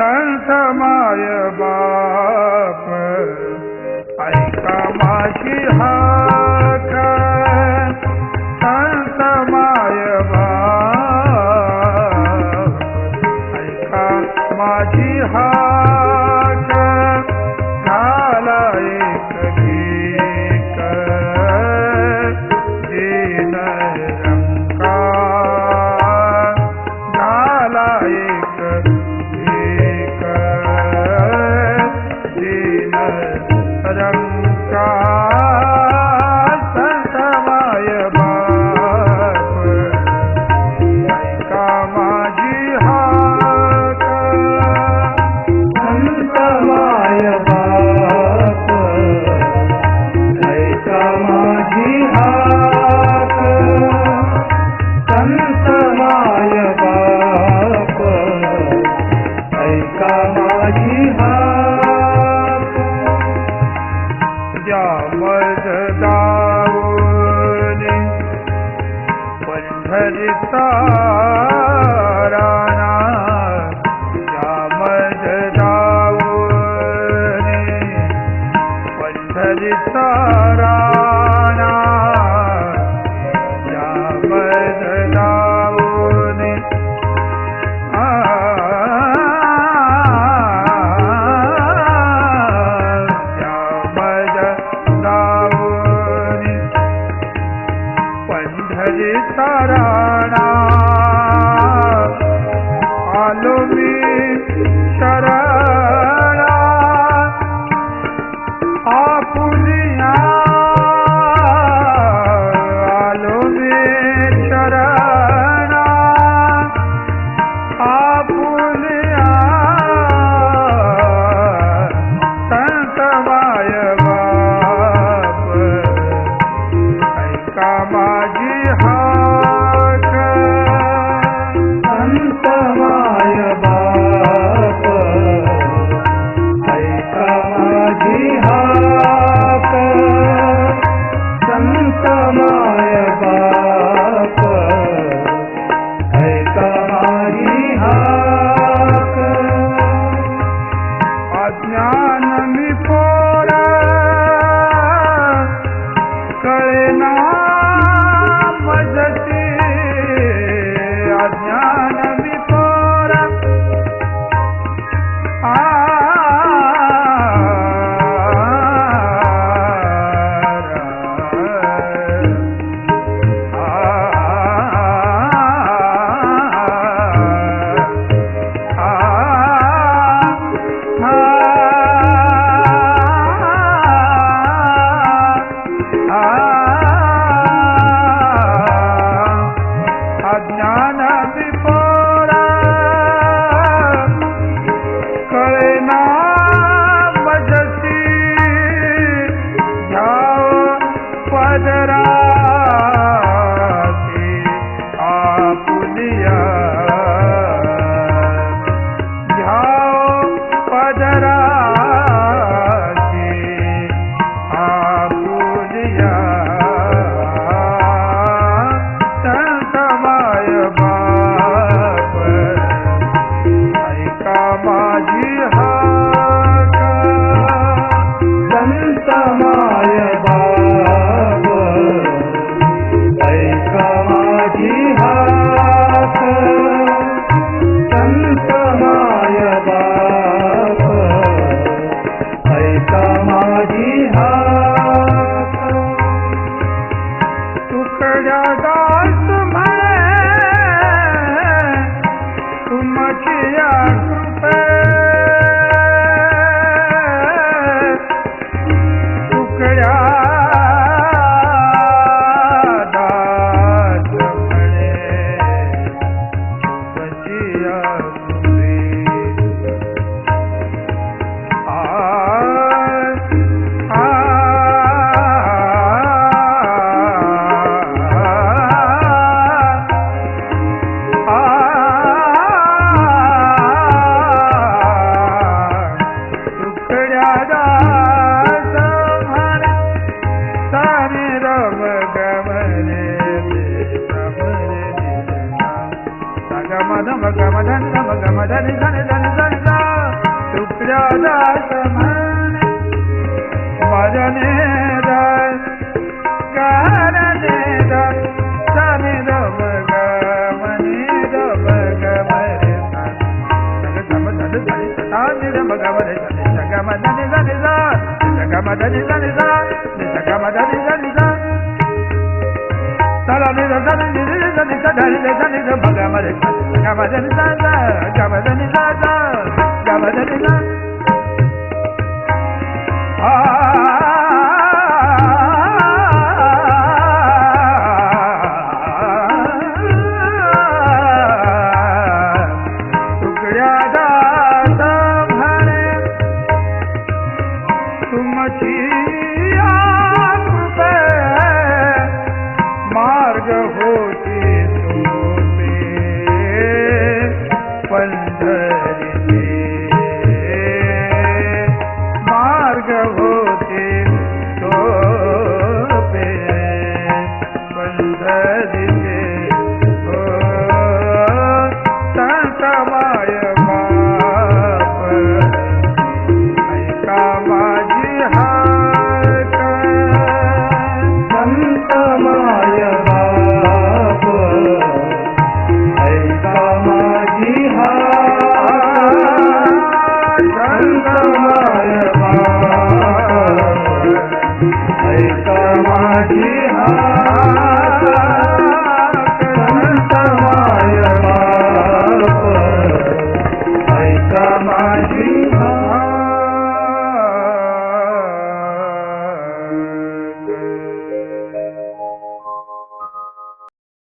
संत माय बाप ऐका माझी हाक, संत माय बाप ऐका माझी हाक, घाला एक भीक दीन रंकार, घाला एक भीक दीन रंकार, संत माय बाप ऐका माझी हाक, संत माय बाप ऐका माझी हाक, संत माय बाप ऐका माझी हाक. ज्या मज दाऊनी पंढरीचा राणा, ज्या मज दाऊनी पंढरीचा राणा, ज्या मज दाऊनी पंढरीचा राणा, आलो मी शरणा आपुलिया, आलो मी शरणा आपुलिया, संत माय बाप ऐका माझी हाक, संत माय बाप ऐका माझी हाक, संत माय बाप ऐका माझी हाक. अज्ञान मी पोरा कळेना मजती, अज्ञान मी पोरा अज्ञान विपोरा कळेना मजसी, घ्याव पदराची आपुलिया, घ्याव पदराची आपुलिया, संत माय बाप ऐका माझी हाक, संत माय बाप ऐका माझी हाक, संत माय बाप ऐका माझी हाक. तुकड्या दास म्हणे तुमची या कृपे, तुकड्या दास म्हणे तुमची या कृपे, आ धम गम धन धम गम धनि धनि धनि धनि धा तुकड्या दास म्हणे मजने दा कारणे दा धनि धम गम नि धम गम रे धम धन धनि धा नि धम गम रे धनि गम धनि धनि धा गम धनि धनि धा गम धनि धनि धा ला नि धा नि धनि धनि धनि धनि धम गम रे गम धनि धा गम धनि धा गम धनि धा तुकड्या दास म्हणे तुमची कृपे मार्ग होती सोपे पंढरीचे मार्ग होते सोपे पंढरी